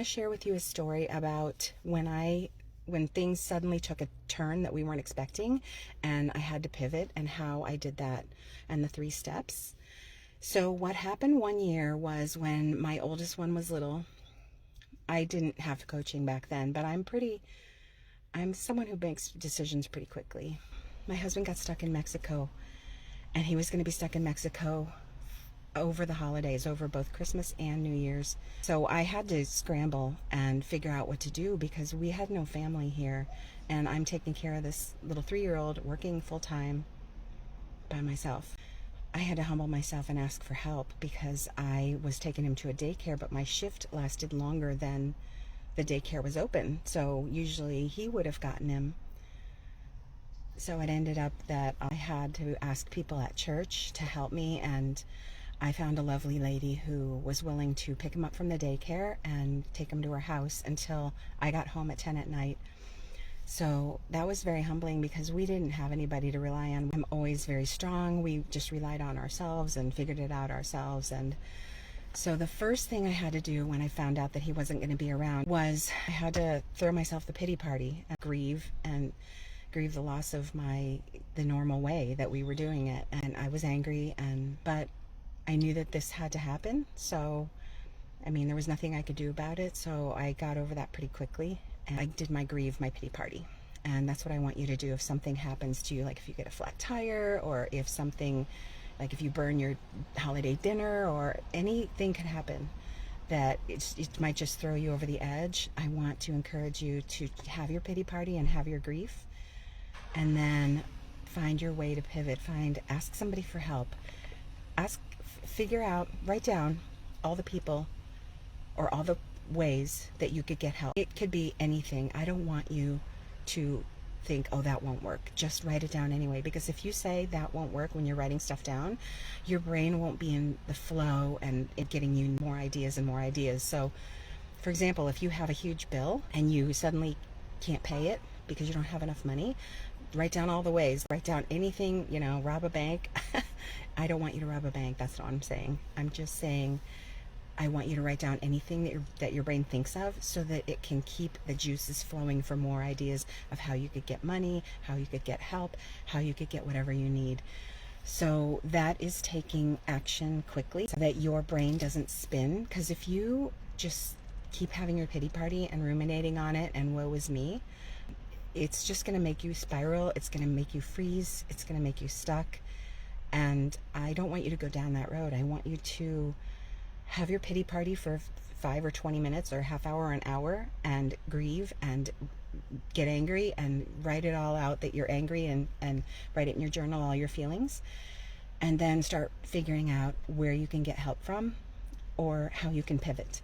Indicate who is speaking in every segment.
Speaker 1: share with you a story about when things suddenly took a turn that we weren't expecting and I had to pivot, and how I did that, and the 3 steps. So what happened one year was when my oldest one was little. I didn't have coaching back then, but I'm someone who makes decisions pretty quickly. My husband got stuck in Mexico, and he was going to be stuck in Mexico over the holidays, over both Christmas and New Year's. So I had to scramble and figure out what to do because we had no family here, and I'm taking care of this little 3-year-old working full-time by myself. I had to humble myself and ask for help because I was taking him to a daycare, but my shift lasted longer than the daycare was open. So usually he would have gotten him. So it ended up that I had to ask people at church to help me, and I found a lovely lady who was willing to pick him up from the daycare and take him to her house until I got home at 10 at night. So that was very humbling because we didn't have anybody to rely on. I'm always very strong. We just relied on ourselves and figured it out ourselves. And so the first thing I had to do when I found out that he wasn't going to be around was I had to throw myself the pity party and grieve the loss of the normal way that we were doing it. And I was angry, but I knew that this had to happen. So, I mean, there was nothing I could do about it. So I got over that pretty quickly. And I did my pity party. And that's what I want you to do if something happens to you, like if you get a flat tire, or if something, like if you burn your holiday dinner, or anything could happen that it might just throw you over the edge. I want to encourage you to have your pity party and have your grief, and then find your way to pivot. Ask somebody for help. Write down all the people or all the ways that you could get help. It could be anything. I don't want you to think, oh, that won't work. Just write it down anyway, because if you say that won't work when you're writing stuff down, your brain won't be in the flow and it getting you more ideas and more ideas. So, for example, if you have a huge bill and you suddenly can't pay it because you don't have enough money, write down all the ways. Write down anything, rob a bank. I don't want you to rob a bank. That's not what I'm saying. I'm just saying I want you to write down anything that your brain thinks of, so that it can keep the juices flowing for more ideas of how you could get money, how you could get help, how you could get whatever you need. So that is taking action quickly so that your brain doesn't spin. Because if you just keep having your pity party and ruminating on it and woe is me, it's just going to make you spiral. It's going to make you freeze. It's going to make you stuck. And I don't want you to go down that road. I want you to have your pity party for 5 or 20 minutes or half hour or an hour, and grieve and get angry and write it all out that you're angry, and write it in your journal, all your feelings, and then start figuring out where you can get help from or how you can pivot.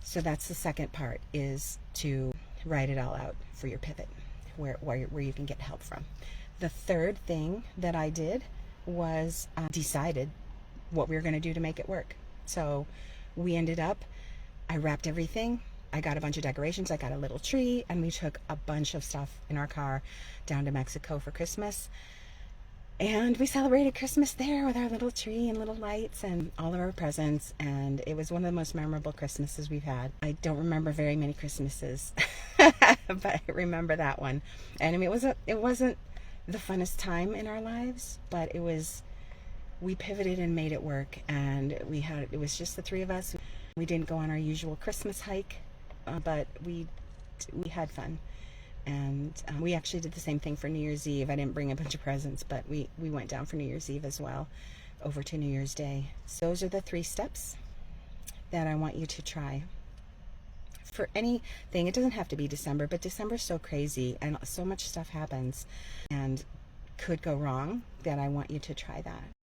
Speaker 1: So that's the second part, is to write it all out for your pivot, where you can get help from. The third thing that I did was decided what we were going to do to make it work. So I wrapped everything. I got a bunch of decorations. I got a little tree, and we took a bunch of stuff in our car down to Mexico for Christmas. And we celebrated Christmas there with our little tree and little lights and all of our presents. And it was one of the most memorable Christmases we've had. I don't remember very many Christmases, but I remember that one. And I mean, it wasn't the funnest time in our lives, but we pivoted and made it work, and it was just the 3 of us. We didn't go on our usual Christmas hike, but we had fun. And we actually did the same thing for New Year's Eve. I didn't bring a bunch of presents, but we went down for New Year's Eve as well, over to New Year's Day. So those are the 3 steps that I want you to try. For anything, it doesn't have to be December, but December's so crazy and so much stuff happens and could go wrong that I want you to try that.